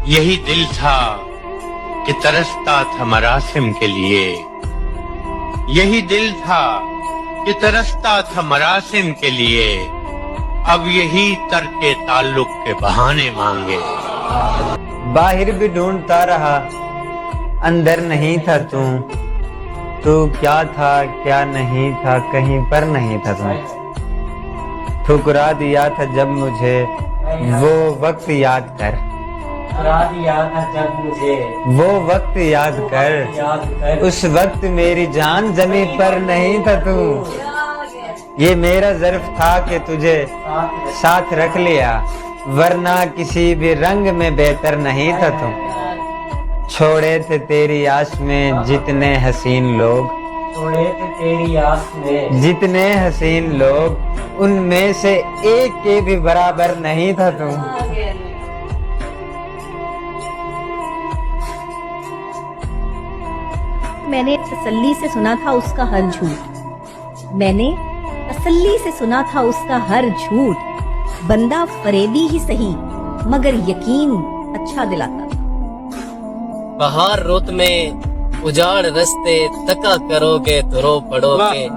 यही दिल था कि तरसता था मरासिम के लिए, यही दिल था कि तरसता था मरासिम के लिए, अब यही तरके ताल्लुक के बहाने मांगे। बाहर भी ढूंढता रहा, अंदर नहीं था तू क्या था क्या नहीं था, कहीं पर नहीं था तू। ठुकरा दिया था जब मुझे वो वक्त याद कर, ठुकरा दिया था जब मुझे वो वक्त याद कर, उस वक्त मेरी जान जमीन पर नहीं था तू। ये मेरा ज़र्फ था कि तुझे साथ रख लिया, वरना किसी भी रंग में बेहतर नहीं था तू। छोड़े थे तेरी आस में जितने हसीन लोग, छोड़े थे तेरी आस में जितने हसीन लोग, उनमें से एक के भी बराबर नहीं था तू। मैंने तसल्ली से सुना था उसका हर झूठ, मैंने तसल्ली से सुना था उसका हर झूठ। बंदा फरेबी ही सही मगर यकीन अच्छा दिलाता था। बहार रुत में उजाड़ रस्ते तका करोगे तो रो पड़ोगे,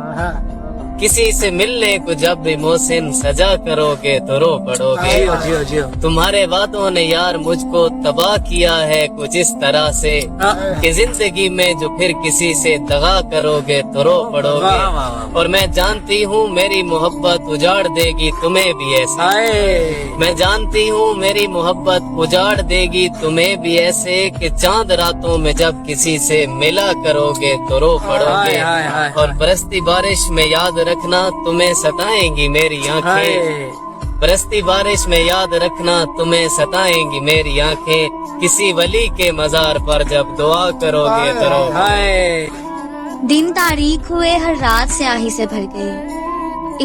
किसी से मिलने को जब भी मोहसिन सजा करोगे तो रो पड़ोगे। तुम्हारे वादों ने यार मुझको तबाह किया है कुछ इस तरह से कि जिंदगी में जो फिर किसी से दगा करोगे तो रो पड़ोगे। और मैं जानती हूँ मेरी मोहब्बत उजाड़ देगी तुम्हें भी ऐसे, मैं जानती हूँ मेरी मोहब्बत उजाड़ देगी तुम्हें भी ऐसे कि चांद रातों में जब किसी से मिला करोगे तो रो पड़ोगे। और बरसती बारिश में याद रखना तुम्हें सताएंगी मेरी आंखें, बरसती बारिश में याद रखना तुम्हें सताएंगी मेरी आंखें, किसी वली के मजार पर जब दुआ करोगे तो रो। दिन तारीख हुए हर रात स्याही से भर गई,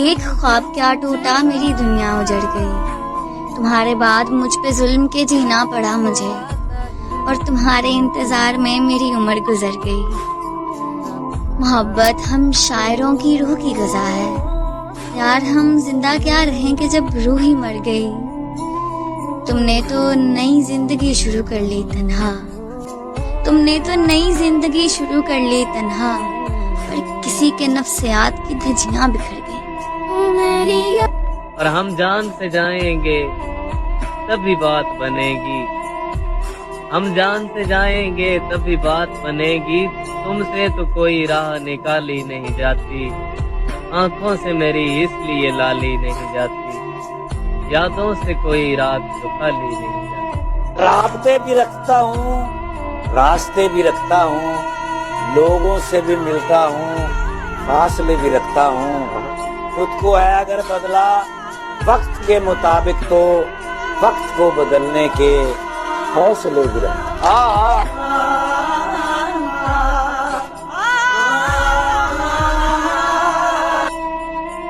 एक ख्वाब क्या टूटा मेरी दुनिया उजड़ गई। तुम्हारे बाद मुझ पे जुल्म के जीना पड़ा मुझे, और तुम्हारे इंतजार में मेरी उम्र गुजर गई। मोहब्बत हम शायरों की रूह की गज़ा है, यार हम जिंदा क्या रहेंगे जब रूह ही मर गई। तुमने तो नई जिंदगी शुरू कर ली तन्हा, तुमने तो नई जिंदगी शुरू कर ली तन्हा, पर किसी के नफ्सियात की धज्जियां बिखर गई। और हम जान से जाएंगे तभी बात बनेगी, हम जान से जाएंगे तभी बात बनेगी। तुमसे तो कोई राह निकाली नहीं जाती, आंखों से मेरी इसलिए लाली नहीं जाती, यादों से कोई रात तो खाली नहीं जाती। राबते भी रखता हूँ, रास्ते भी रखता हूँ, लोगों से भी मिलता हूँ, फासले भी रखता हूँ। खुद को है अगर बदला वक्त के मुताबिक तो वक्त को बदलने के हौसले भी रखता।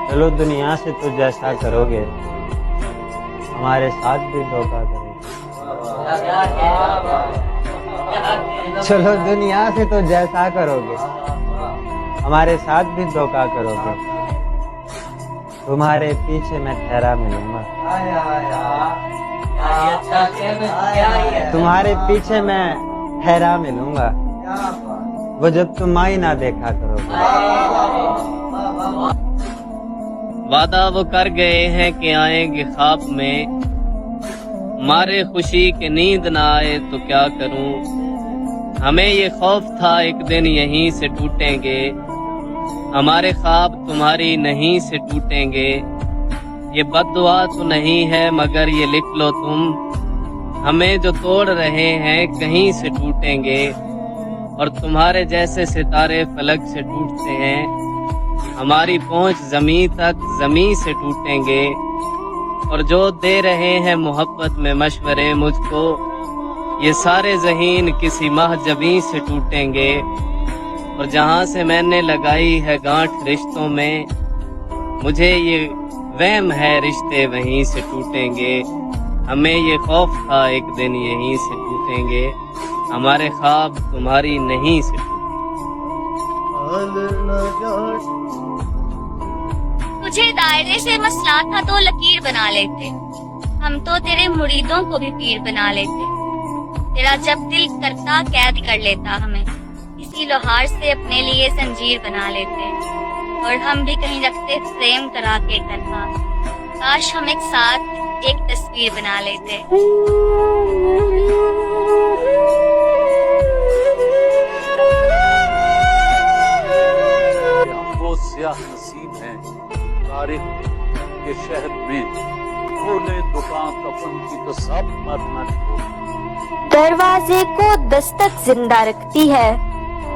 चलो दुनिया से तो जैसा करोगे, हमारे साथ भी धोखा करोगे। चलो दुनिया से तो जैसा करोगे, हमारे साथ भी धोखा करोगे। तुम्हारे पीछे मैं ठहरा मिलूंगा, तुम्हारे पीछे मैं ठहरा मिलूंगा, वो जब तुम आई ना देखा करोगे। वादा वो कर गए हैं कि आएंगे ख्वाब में, मारे खुशी के नींद ना आए तो क्या करूं। हमें ये खौफ था एक दिन यहीं से टूटेंगे, हमारे ख्वाब तुम्हारी नहीं से टूटेंगे। ये बद्दुआ तो नहीं है मगर ये लिख लो तुम, हमें जो तोड़ रहे हैं कहीं से टूटेंगे। और तुम्हारे जैसे सितारे फलक से टूटते हैं, हमारी पहुंच जमीन तक जमीन से टूटेंगे। और जो दे रहे हैं मोहब्बत में मशवरे मुझको, ये सारे ज़हीन किसी महजबी से टूटेंगे। और जहां से मैंने लगाई है गांठ रिश्तों में, मुझे ये वहम है रिश्ते वहीं से टूटेंगे। हमें ये खौफ था एक दिन यहीं से टूटेंगे, हमारे ख्वाब तुम्हारी नहीं से टूटेंगे। तुझे दायरे से मसला था तो लकीर बना लेते, हम तो तेरे मुरीदों को भी पीर बना लेते। तेरा जब दिल करता कैद कर लेता हमें, इसी लोहार से अपने लिए जंजीर बना लेते, और हम भी कहीं रखते फ्रेम करा के तरफा। काश हम एक साथ एक तस्वीर बना लेते। वो स्याह नसीब हैं तारीख के शहर में, खोले दुकान कफन की तो सब मरना छोड़। दरवाजे को दस्तक जिंदा रखती है,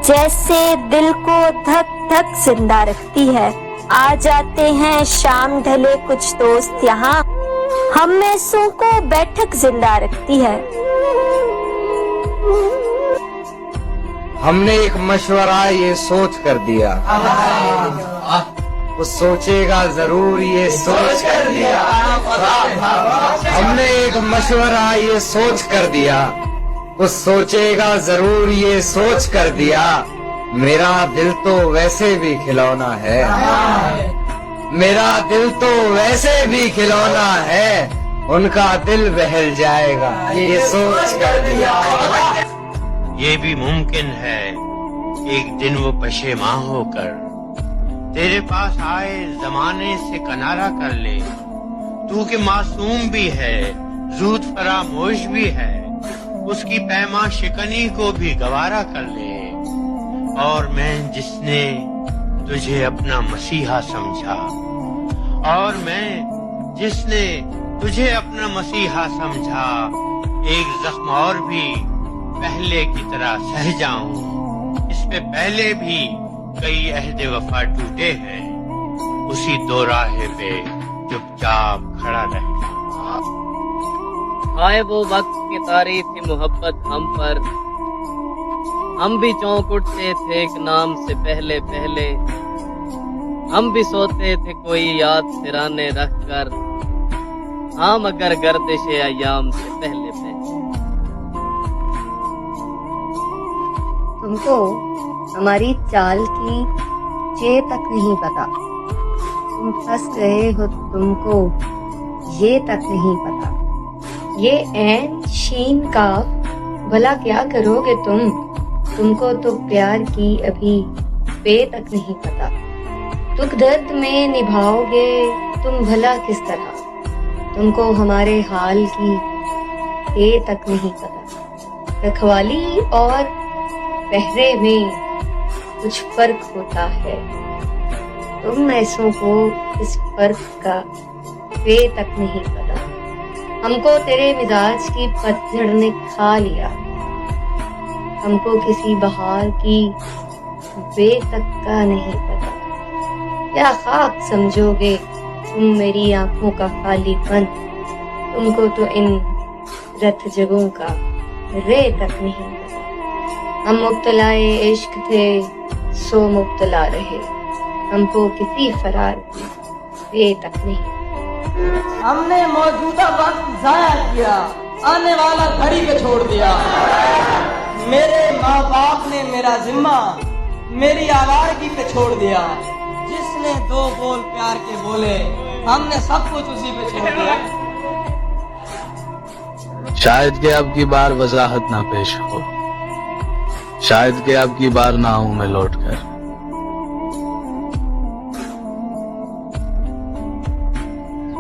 जैसे दिल को धक धक जिंदा रखती है। आ जाते हैं शाम ढले कुछ दोस्त यहाँ, हम मैसों को बैठक जिंदा रखती है। हमने एक मशवरा ये सोच कर दिया, वो सोचेगा जरूर ये सोच कर दिया। हमने एक मशवरा ये सोच कर दिया, वो सोचेगा जरूर ये सोच कर दिया। मेरा दिल तो वैसे भी खिलौना है, मेरा दिल तो वैसे भी खिलौना है, उनका दिल बहल जाएगा ये सोच कर दिया। ये भी मुमकिन है एक दिन वो पशेमां होकर तेरे पास आए, जमाने से किनारा कर ले। तू के मासूम भी है, ज़ूद फरामोश भी है, उसकी पैमा शिकनी को भी गवारा कर ले। और मैं जिसने तुझे अपना मसीहा समझा, और मैं जिसने तुझे अपना मसीहा समझा, एक जख्म और भी पहले की तरह सह जाऊं। इससे पहले भी कई अहद वफा टूटे हैं, उसी दो राहे पे चुपचाप खड़ा रहे। आए वो वक्त की तारीफ थी मोहब्बत हम पर, हम भी चौंक उठते थे एक नाम से पहले पहले। हम भी सोते थे कोई याद सिराने रख कर, हाँ मगर गर्दिश अयाम से पहले पहले। तुमको हमारी चाल की ये तक नहीं पता, तुम फंस गए हो तुमको ये तक नहीं पता। ये ऐन शीन का भला क्या करोगे तुमको तो प्यार की अभी पे तक नहीं पता। दुख दर्द में निभाओगे तुम भला किस तरह, तुमको हमारे हाल की पे तक नहीं पता। रखवाली और पहरे में कुछ फर्क होता है, तुम ऐसों को इस फर्क का पे तक नहीं पता। हमको तेरे मिजाज की पतझड़ ने खा लिया, हमको किसी बहार की बे तक का नहीं पता। क्या खाक समझोगे तुम मेरी आंखों का खालीपन, तुमको तो इन रथ जगों का रे तक नहीं पता। हम मुब्तलाए इश्क थे सो मुब्तला रहे, हमको किसी फरार की बे तक नहीं। हमने मौजूदा वक्त जाया किया, आने वाला घड़ी पे छोड़ दिया। मेरे माँ बाप ने मेरा जिम्मा मेरी आवारगी पे छोड़ दिया। जिसने दो बोल प्यार के बोले, हमने सब कुछ उसी पे छोड़ दिया। शायद के अब की बार वजाहत ना पेश हो, शायद के अब की बार ना आऊं मैं लौट कर।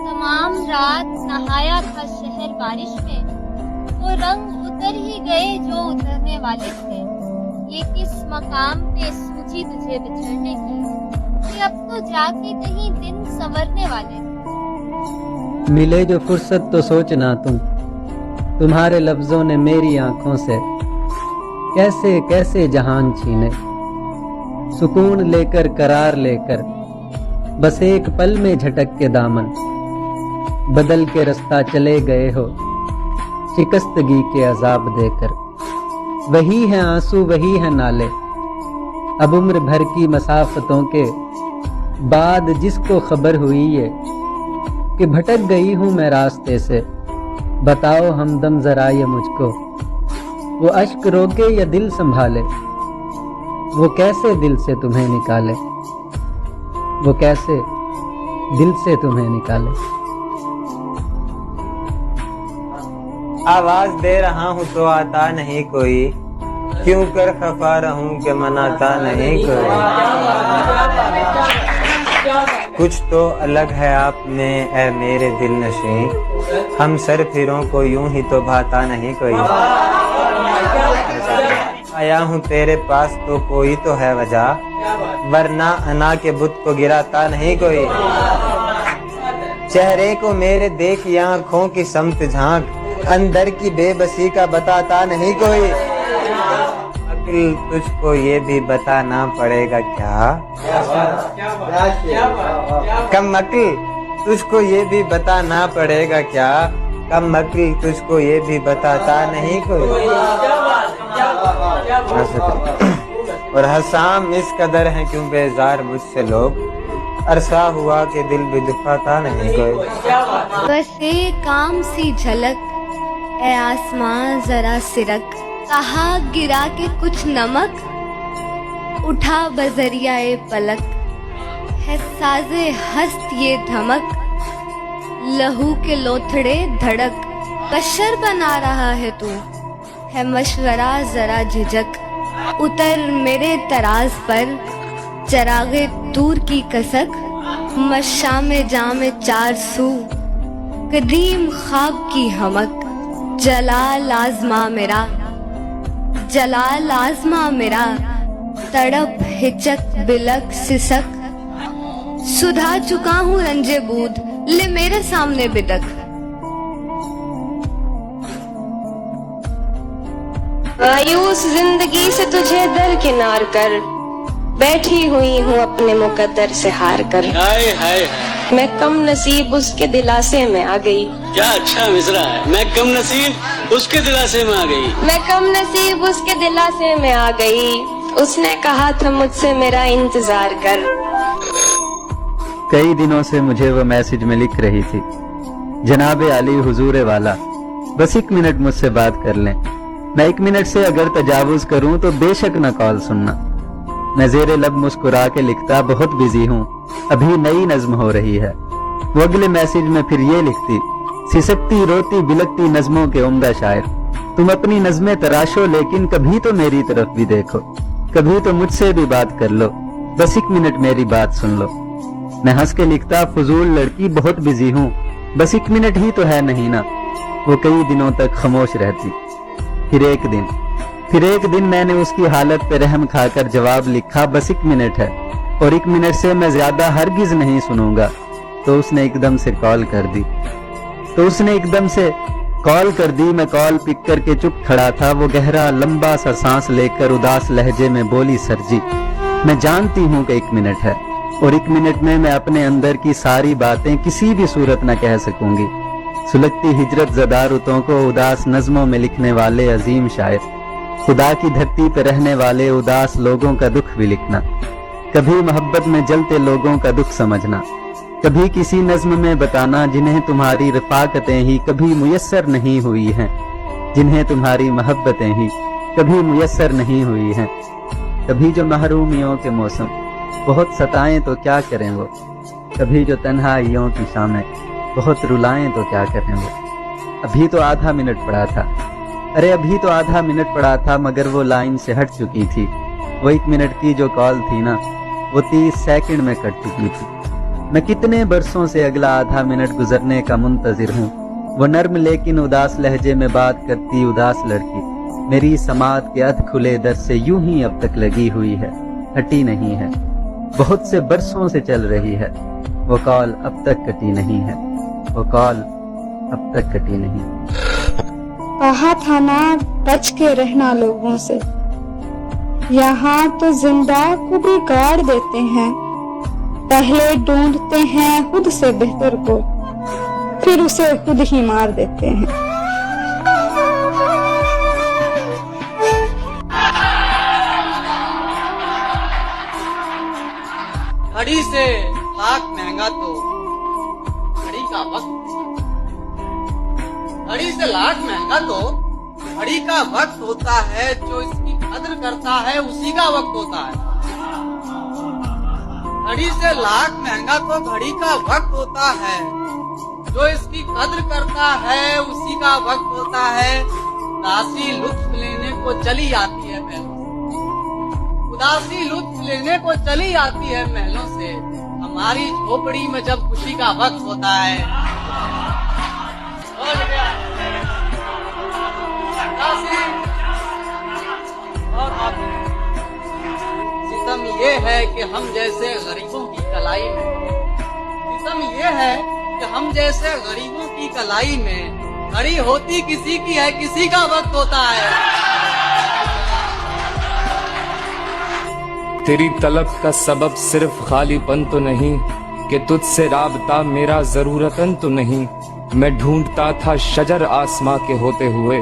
तमाम रात नहाया था शहर बारिश में, वो रंग उतर ही गए जो उतरने वाले थे। ये किस मकाम पे सूझी तुझे बिछड़ने की, कि अब तो जाके कहीं दिन संवरने वाले थे। मिले जो फुर्सत तो सोचना तुम्हारे लफ्जों ने मेरी आंखों से कैसे कैसे जहान छीने। सुकून लेकर करार लेकर बस एक पल में झटक के दामन, बदल के रास्ता चले गए हो शिकस्तगी के अजाब देकर। वही है आंसू वही है नाले, अब उम्र भर की मसाफतों के बाद जिसको खबर हुई है कि भटक गई हूँ मैं रास्ते से, बताओ हमदम जरा ये मुझको। वो अश्क रोके या दिल संभाले, वो कैसे दिल से तुम्हें निकाले, वो कैसे दिल से तुम्हें निकाले। आवाज दे रहा हूँ तो आता नहीं कोई, क्यों कर खफा रहूं कि मनाता नहीं कोई। कुछ तो अलग है आप में ऐ मेरे दिल नशीं, हम सर फिरों को यूं ही तो भाता नहीं कोई। आया हूँ तेरे पास तो कोई तो है वजह, वरना अना के बुत को गिराता नहीं कोई। चेहरे को मेरे देख या आँखों की समत झांक, अंदर की बेबसी का बताता नहीं कोई। अक्ल तुझको ये भी बताना पड़ेगा क्या, कम अक्ल तुझको ये भी बताना पड़ेगा क्या, कम अक्ल तुझको ये भी बताता नहीं कोई। और हसाम इस कदर है क्यों बेजार मुझसे लोग, अरसा हुआ कि दिल भी दुखाता नहीं कोई। बस एक काम सी झलक ए आसमां जरा सिरक, कहा गिरा के कुछ नमक, उठा बजरिया ए पलक, है साजे हस्त ये धमक, लहू के लोथड़े धड़क, बशर बना रहा है तू, है मशवरा जरा झिझक, उतर मेरे तराज पर चरागे दूर की कसक, मशामे जामे चार सू, कदीम ख्वाब की हमक, जलाल आजमा मेरा, जलाल आजमा मेरा, तड़प हिचक बिलक सिसक, सुधा चुका हूँ रंजे बूद, ले मेरे सामने बिदक। मायूस जिंदगी से तुझे दरकिनार कर, बैठी हुई हूँ अपने मुकद्दर से हार कर। हाय हाय मैं कम नसीब उसके दिलासे में आ गई, क्या अच्छा मिसरा है। मैं कम नसीब उसके दिलासे में आ गई, मैं कम नसीब उसके दिलासे में आ गई, उसने कहा था मुझसे मेरा इंतजार कर। कई दिनों से मुझे वो मैसेज में लिख रही थी, जनाबे अली हुजूर वाला, बस 1 मिनट मुझसे बात कर लें। मैं 1 मिनट से अगर तजावुज करूं तो बेशक न कॉल सुनना। मैं ज़ेरे लब मुस्कुरा के लिखता, बहुत बिजी हूँ, अभी नई नज्म हो रही है। वो अगले मैसेज में फिर ये लिखती, सिसकती रोती बिलकती नज्मों के उम्दा शायर, तुम अपनी नज्में तराशो लेकिन कभी तो मेरी तरफ भी देखो, कभी तो मुझसे भी बात कर लो, बस 1 मिनट मेरी बात सुन लो। मैं हंस के लिखता, फजूल लड़की बहुत बिजी हूँ, बस 1 मिनट ही तो है नहीं ना। वो कई दिनों तक खामोश रहती। फिर एक दिन मैंने उसकी हालत पे रहम खाकर जवाब लिखा, बस 1 मिनट है और 1 मिनट से मैं ज्यादा हरगिज नहीं सुनूंगा। तो उसने एकदम से कॉल कर दी। मैं कॉल पिक करके चुप खड़ा था। वो गहरा लंबा सा सांस लेकर उदास लहजे में बोली, सर जी मैं जानती हूँ कि 1 मिनट है और 1 मिनट में मैं अपने अंदर की सारी बातें किसी भी सूरत न कह सकूंगी। सुलगती हिजरत ज़दा रुतों को उदास नज़्मों में लिखने वाले अजीम शायर, खुदा की धरती पर रहने वाले उदास लोगों का दुख भी लिखना, कभी मोहब्बत में जलते लोगों का दुख समझना, कभी किसी नज़्म में बताना जिन्हें तुम्हारी रफ़ाकतें ही कभी मुयस्सर नहीं हुई हैं, जिन्हें तुम्हारी मोहब्बतें ही कभी मुयस्सर नहीं हुई हैं। कभी जो महरूमियों के मौसम बहुत सताएं तो क्या करें वो, कभी जो तन्हाइयों की शामें बहुत रुलाएं तो क्या करें वो। अभी तो आधा मिनट पड़ा था, मगर वो लाइन से हट चुकी थी। वो 1 मिनट की जो कॉल थी ना, वो 30 सेकंड में कट चुकी थी। मैं कितने बरसों से अगला आधा मिनट गुजरने का मुंतजिर हूँ। वो नर्म लेकिन उदास लहजे में बात करती उदास लड़की मेरी समात के अध खुले दर से यूं ही अब तक लगी हुई है, हटी नहीं है। बहुत से बरसों से चल रही है, वो कॉल अब तक कटी नहीं है, वो कॉल अब तक कटी नहीं। कहा था ना बच के रहना लोगों से, यहाँ तो जिंदा को भी गाड़ देते हैं। पहले ढूंढते हैं खुद से बेहतर को, फिर उसे खुद ही मार देते हैं। घड़ी से लाख महंगा तो घड़ी का वक्त, घड़ी से लाख महंगा तो घड़ी का वक्त होता है। जो इसकी कदर करता है उसी का वक्त होता है। घड़ी से लाख महंगा तो घड़ी का वक्त होता है। जो इसकी कद्र करता है उसी का वक्त होता है। उदासी लुत्फ लेने को चली आती है महलों से, उदासी लुत्फ लेने को चली आती है महलों से। हमारी झोपड़ी में जब खुशी का वक्त होता है। और सितम ये है कि हम जैसे गरीबों की कलाई में, सितम ये है कि हम जैसे गरीबों की कलाई में घड़ी होती किसी की है, किसी का वक्त होता है। तेरी तलब का सबब सिर्फ खालीपन तो नहीं कि तुझसे राबता मेरा जरूरतन तो नहीं। मैं ढूंढता था शजर आसमां के होते हुए,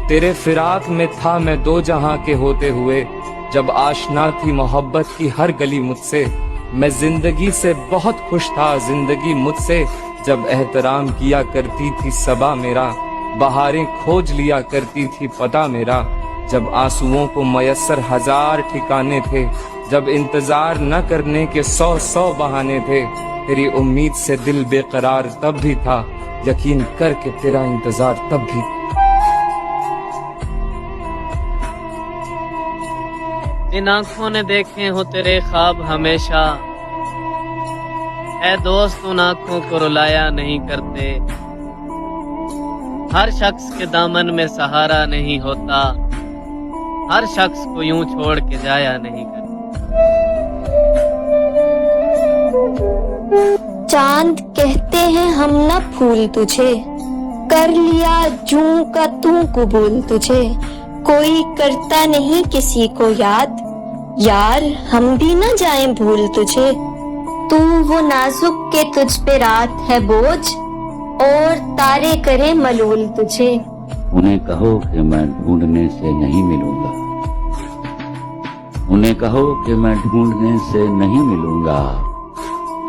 तेरे फिराक में था मैं दो जहां के होते हुए। जब आशना थी मोहब्बत की हर गली मुझसे, मैं जिंदगी से बहुत खुश था जिंदगी मुझसे। जब एहतराम किया करती थी सबा मेरा, बहारें खोज लिया करती थी पता मेरा। जब आंसुओं को मयस्सर हजार ठिकाने थे, जब इंतजार न करने के 100 बहाने थे। तेरी उम्मीद से दिल बेकरार तब भी था, यकीन करके तेरा इंतजार तब भी। जिन आंखों ने देखे हो तेरे ख्वाब हमेशा, ऐ दोस्त उन आंखों को रुलाया नहीं करते। हर शख्स के दामन में सहारा नहीं होता, हर शख्स को यूं छोड़ के जाया नहीं करते। चांद कहते हैं हम न फूल तुझे, कर लिया जूं का तू कबूल तुझे। कोई करता नहीं किसी को याद, यार हम भी न जाएं भूल तुझे। तू वो नाजुक के तुझ पे रात है बोझ, और तारे करे मलूल तुझे। उन्हें कहो कि मैं ढूंढने से नहीं मिलूंगा, उन्हें कहो कि मैं ढूंढने से नहीं मिलूंगा।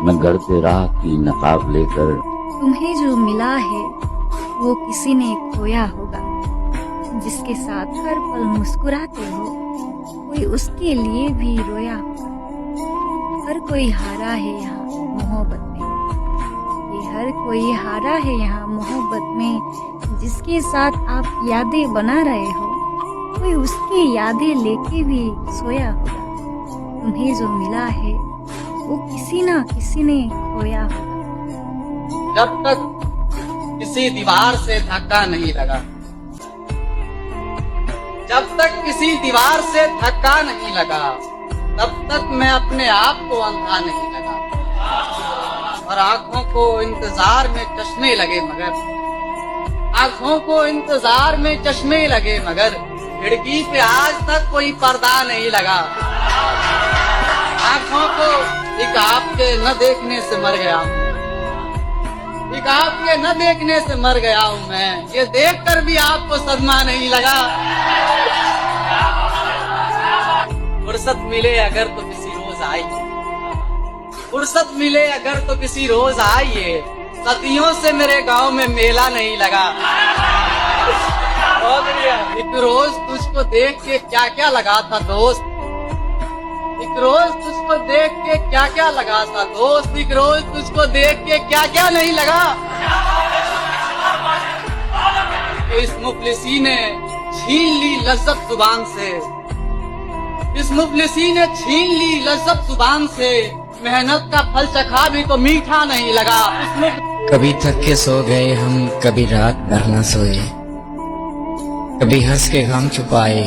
मैं गढ़ते राह की नकाब लेकर। तुम्हें जो मिला है वो किसी ने खोया होगा, जिसके साथ हर पल मुस्कुराते हो कोई उसके लिए भी रोया होगा। हर कोई हारा है यहाँ मोहब्बत में, ये हर कोई हारा है यहाँ मोहब्बत में। जिसके साथ आप यादें बना रहे हो कोई उसकी यादें लेके भी सोया होगा। तुम्हें जो मिला है वो किसी ना किसी ने खोया होगा। जब तक किसी दीवार से धक्का नहीं लगा, जब तक किसी दीवार से धक्का नहीं लगा, तब तक मैं अपने आप को अंधा नहीं लगा। और आंखों को इंतजार में चश्मे लगे मगर, आंखों को इंतजार में चश्मे लगे मगर, खिड़की पे आज तक कोई पर्दा नहीं लगा। आंखों को एक आपके न देखने से मर गया हूँ, एक आपके न देखने से मर गया हूँ मैं। ये देखकर भी आपको सदमा नहीं लगा। फुर्सत मिले अगर तो किसी रोज आइए, फुर्सत मिले अगर तो किसी रोज आइए। सदियों से मेरे गांव में मेला नहीं लगा। एक रोज तुझको देख के क्या क्या लगा था दोस्त, एक रोज तुझको देख के क्या क्या लगा था दोस्त, एक रोज तुझको देख के क्या क्या नहीं लगा। इस मुफलिसी ने छीन ली लज्जत जुबान से, इस मुफलिसी ने छीन ली लज्जत जुबान से। मेहनत का फल चखा भी तो मीठा नहीं लगा। कभी थक के सो गए हम, कभी रात भर न सोए, कभी हंस के गम छुपाए,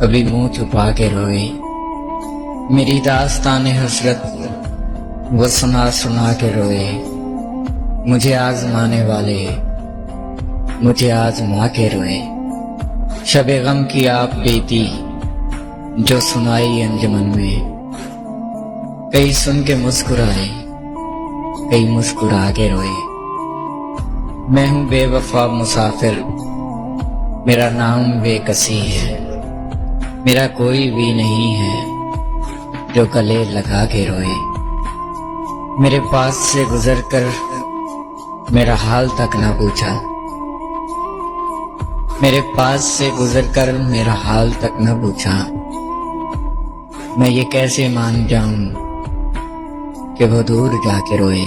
कभी मुंह छुपा के रोए। मेरी दास्ताने हसरत वो सुना सुना के रोए। मुझे आजमाने वाले मुझे आजमा के रोए। शबे गम की आप बीती जो सुनाई अंजुमन में, कई सुन के मुस्कुराए, कई मुस्कुरा के रोए। मैं हूँ बेवफा मुसाफिर, मेरा नाम बेकसी है। मेरा कोई भी नहीं है जो गले लगा के रोए। मेरे पास से गुजर कर मेरा हाल तक न पूछा, मेरे पास से गुजर कर मेरा हाल तक न पूछा। मैं ये कैसे मान जाऊं कि वो दूर जाके रोए।